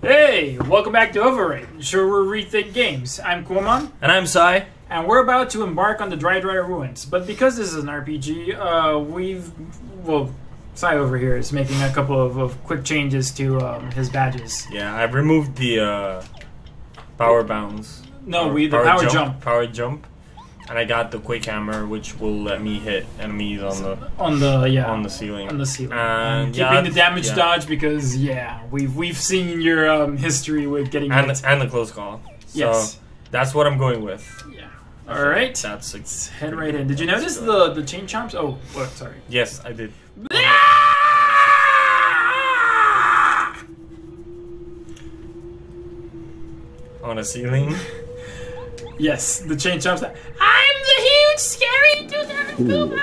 Hey, welcome back to Overwrite, sure we're rethink games. I'm Kuoman. And I'm Sai. And we're about to embark on the Dry Ruins. But because this is an RPG, Sai over here is making a couple of quick changes to his badges. Yeah, I've removed the power bounds. No, the power jump. Power jump. And I got the quick hammer, which will let me hit enemies on the ceiling. On the ceiling. And keeping the damage dodge because we've seen your history with getting hit. And the close call. Yes. So that's what I'm going with. Yeah. All right. Let's head right in. Did you notice the chain chomps? Oh, what? Sorry. Yes, I did. On a ceiling. Yes, the chain chomps. I'm the huge, scary Tutankoopa!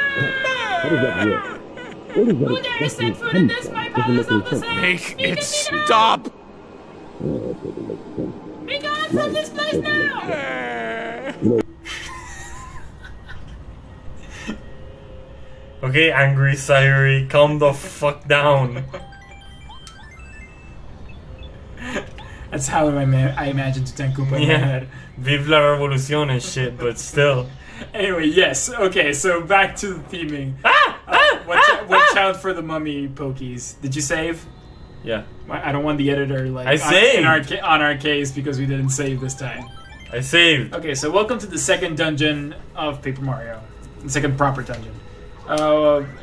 Who dare set foot in this? My powers of the same! Make it stop! Be gone from this place now! Okay, angry Sayuri, calm the fuck down. That's how I imagine Tutankoopa in my head. Vive la revolution and shit, but still. Anyway, yes. Okay, so back to the theming. Watch out for the mummy pokies. Did you save? Yeah. I don't want the editor on our case because we didn't save this time. I saved. Okay, so welcome to the second dungeon of Paper Mario. The second proper dungeon.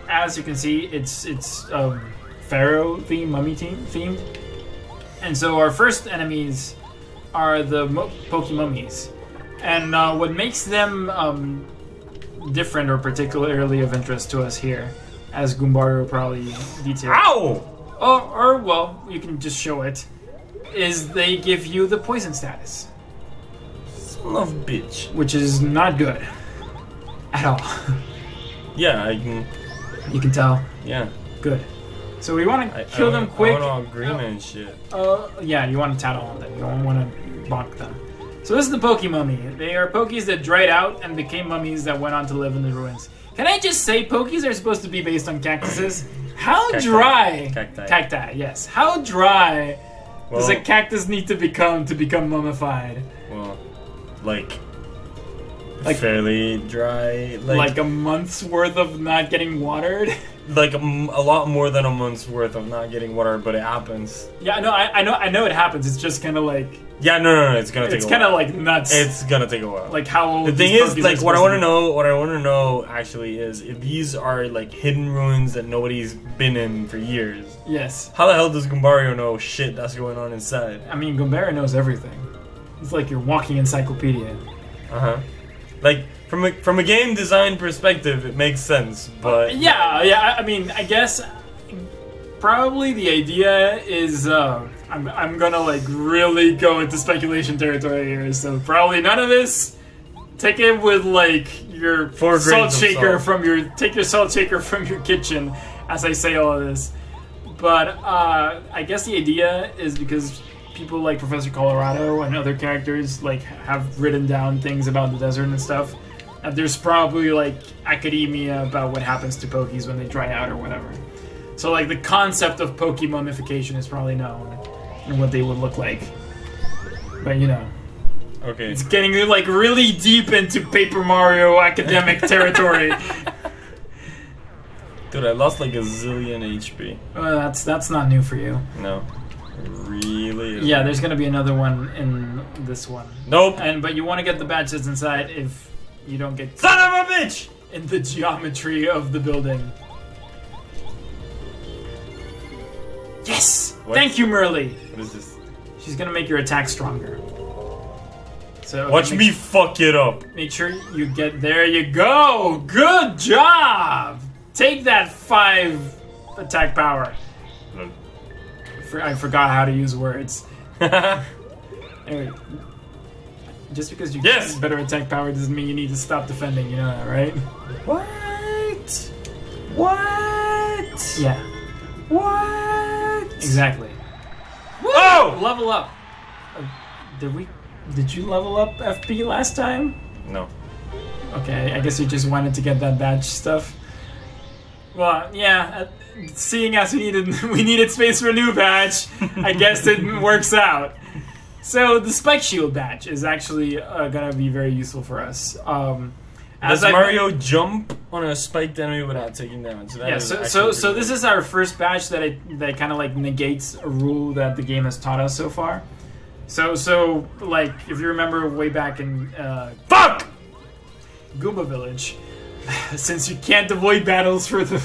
As you can see, it's Pharaoh theme, mummy themed. And so our first enemies are the Poke-Mummies. And what makes them different or particularly of interest to us here, as Goombario probably detailed. Ow! Or, well, you can just show it, is they give you the poison status. Son of a bitch. Which is not good. At all. Yeah, I can... You can tell? Yeah. Good. So we want to kill them quick. I want all green and shit. Yeah, you want to tattle on them. You don't want to bonk them. So this is the Poke-Mummy. They are Pokies that dried out and became mummies that went on to live in the ruins. Can I just say Pokies are supposed to be based on cactuses? How dry... Cacti, yes. How dry does a cactus need to become mummified? Well, like fairly dry. Like a month's worth of not getting watered? Like a lot more than a month's worth of not getting water, but it happens. Yeah, no, I know it happens. It's just kind of like... Yeah, no, it's gonna take a while. It's kind of like nuts. It's gonna take a while. Like how old the thing is, like what I want to know actually is if these are like hidden ruins that nobody's been in for years. Yes. How the hell does Goombario know shit that's going on inside? I mean, Goombario knows everything. It's like your walking encyclopedia. Like from a game design perspective, it makes sense, but yeah. I mean, I guess probably the idea is I'm gonna like really go into speculation territory here, so probably none of this. Take it with like your salt shaker from your salt shaker from your kitchen as I say all of this. But I guess the idea is because people like Professor Colorado and other characters like have written down things about the desert and stuff. And there's probably like academia about what happens to Pokies when they dry out or whatever. So like the concept of Poke mummification is probably known and what they would look like. But you know. Okay. It's getting like really deep into Paper Mario academic territory. Dude, I lost like a zillion HP. That's not new for you. No. It really is. Yeah, there's gonna be another one in this one. Nope. But you want to get the badges inside if you don't get son of a bitch in the geometry of the building. Yes! What? Thank you, Merly. What is this? She's gonna make your attack stronger. So watch me fuck it up. Make sure you get there. You go. Good job. Take that 5 attack power. I forgot how to use words. Anyway, just because you get better attack power doesn't mean you need to stop defending. You know that, right? What? What? Yeah. What? Exactly. Oh! Level up. Did you level up FP last time? No. Okay, I guess you just wanted to get that badge stuff. Well, yeah. seeing as we needed space for a new badge, I guess it works out. So the Spike Shield badge is actually gonna be very useful for us. Does Mario jump on a spiked enemy without taking damage? So this is our first badge that kind of like negates a rule that the game has taught us so far. So like if you remember way back in Goomba Village, since you can't avoid battles for the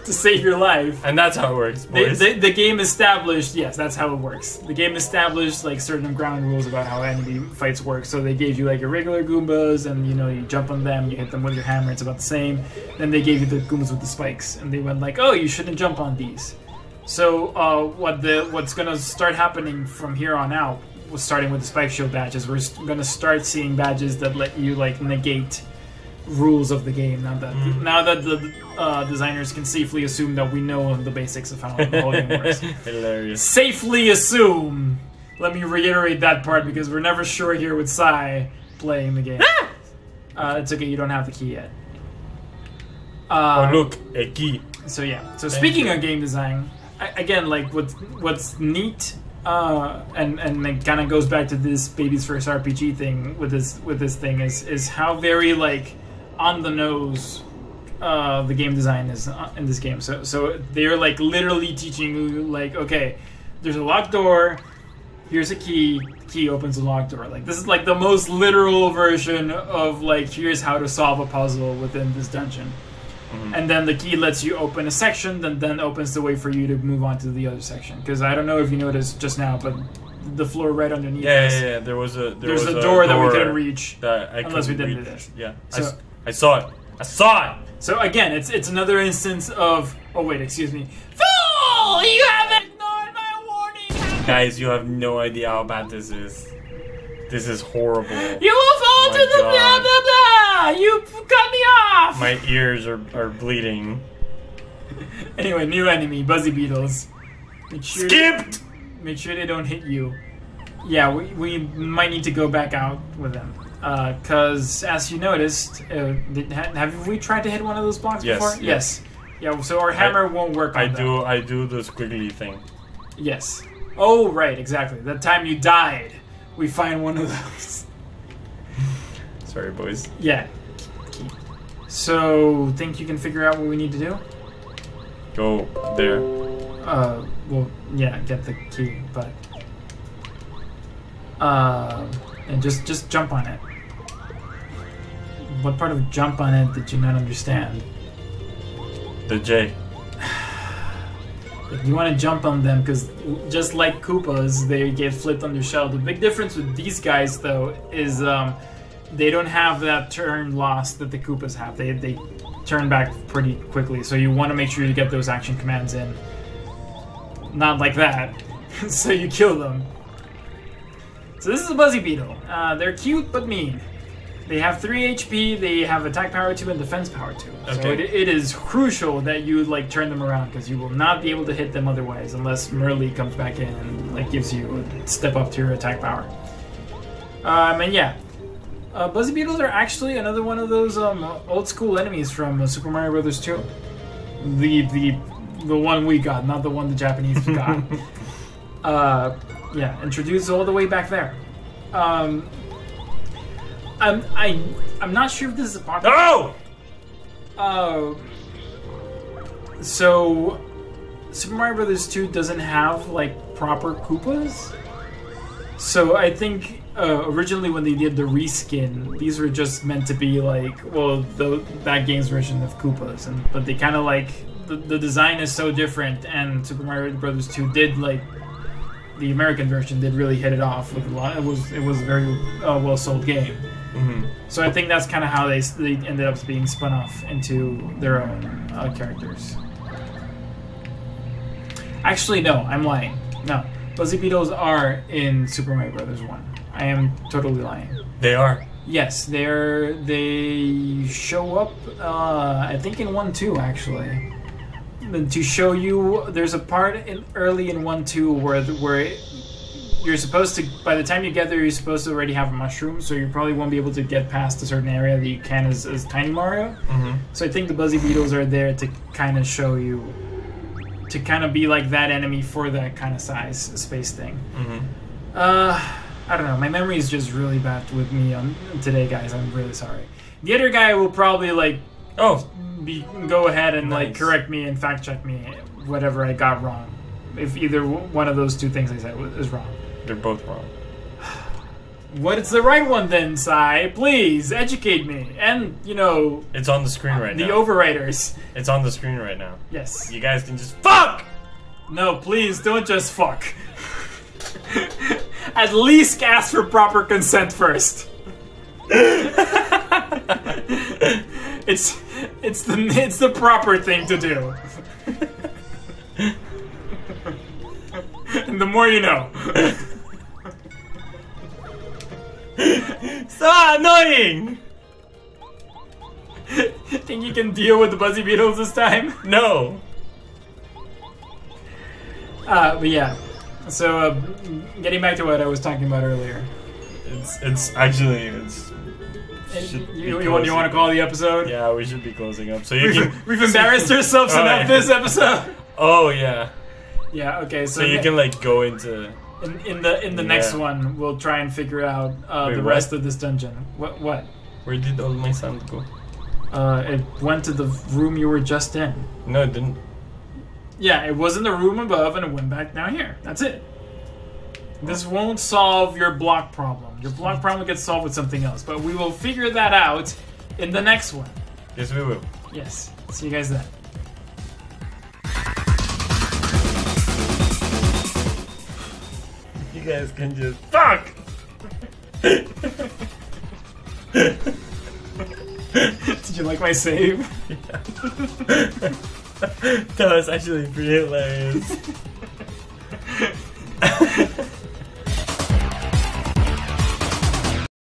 to save your life, and that's how it works, boys. The game established, yes, that's how it works. The game established like certain ground rules about how enemy fights work. So they gave you like your regular Goombas, and you know you jump on them, you hit them with your hammer. It's about the same. Then they gave you the Goombas with the spikes, and they went like, oh, you shouldn't jump on these. So what's gonna start happening from here on out, starting with the Spike Shield badges, we're gonna start seeing badges that let you like negate rules of the game. Now that the designers can safely assume that we know the basics of how the whole game works. Hilarious. Safely assume. Let me reiterate that part because we're never sure here with Sai playing the game. It's okay, you don't have the key yet. Oh look, a key. So yeah. So speaking of game design, again, like what's neat, and it kind of goes back to this baby's first RPG thing with this thing is how very like on the nose the game design is in this game. So they're like literally teaching you like, okay, there's a locked door, here's a key opens a locked door. Like this is like the most literal version of like here's how to solve a puzzle within this dungeon. Mm-hmm. And then the key lets you open a section, then opens the way for you to move on to the other section. Because I don't know if you noticed just now, but the floor right underneath us, yeah. There's a door that we couldn't reach unless we didn't do this. Yeah, so, I saw it. So again, it's another instance of excuse me. Fool! You haven't ignored my warning! Guys, you have no idea how bad this is. This is horrible. You will fall to the blah blah blah! You cut me off! My ears are bleeding. Anyway, new enemy, Buzzy Beetles. Skipped! Make sure they don't hit you. Yeah, we might need to go back out with them. Because, as you noticed, have we tried to hit one of those blocks before? Yes. Yeah, so our hammer won't work on that. I do the squiggly thing. Yes. Oh, right, exactly. That time you died, we find one of those. Sorry, boys. Yeah. Key. So, think you can figure out what we need to do? Go there. Well, yeah, get the key, but... and just jump on it. What part of jump on it did you not understand? The J. You want to jump on them because just like Koopas, they get flipped on their shell. The big difference with these guys, though, is they don't have that turn loss that the Koopas have. They turn back pretty quickly, so you want to make sure you get those action commands in. Not like that. So you kill them. So this is a Buzzy Beetle. They're cute but mean. They have 3 HP, they have attack power 2 and defense power 2. Okay. So it is crucial that you like turn them around because you will not be able to hit them otherwise unless Merlee comes back in and like gives you a step up to your attack power. And yeah, Buzzy Beetles are actually another one of those old school enemies from Super Mario Bros. 2. The one we got, not the one the Japanese got. Yeah, introduced all the way back there. I'm not sure if this is a popular. No! So Super Mario Bros. 2 doesn't have like proper Koopas. So I think originally when they did the reskin, these were just meant to be like, well, that game's version of Koopas, but they kind of like the design is so different, and Super Mario Bros. 2 did like. The American version did really hit it off with a lot. It was a very well sold game. Mm-hmm. So I think that's kind of how they ended up being spun off into their own characters. Actually, no, I'm lying. No, Buzzy Beetles are in Super Mario Bros. 1. I am totally lying. They are. Yes, they show up. I think in 1-2 actually. To show you, there's a part early in 1-2 where you're supposed to, by the time you get there, you're supposed to already have a mushroom, so you probably won't be able to get past a certain area that you can as Tiny Mario. So I think the Buzzy Beetles are there to kind of show you, to kind of be like that enemy for that kind of size space thing. I don't know, my memory is just really bad with me on today, guys. I'm really sorry. The other guy will probably like go ahead and like correct me and fact check me whatever I got wrong. If either one of those two things I said is wrong. They're both wrong. What is the right one then, Sai? Please educate me. And, you know, it's on the screen right now. The overwriters. It's on the screen right now. Yes. You guys can just fuck! No, please don't just fuck. At least ask for proper consent first. It's the proper thing to do. And the more you know. So annoying! Think you can deal with the Buzzy Beetles this time? No. But yeah. So, getting back to what I was talking about earlier. It's actually you want to call the episode? Yeah, we should be closing up. So we've embarrassed ourselves enough this episode. Oh yeah. Yeah. Okay. So you can like go into in the next one. We'll try and figure out the rest of this dungeon. What? Where did all my sand go? It went to the room you were just in. No, it didn't. Yeah, it was in the room above, and it went back down here. That's it. This won't solve your block problem. Your block problem gets solved with something else, but we will figure that out in the next one. Yes, we will. Yes. See you guys then. You guys can just fuck! Did you like my save? Yeah. That was actually pretty hilarious.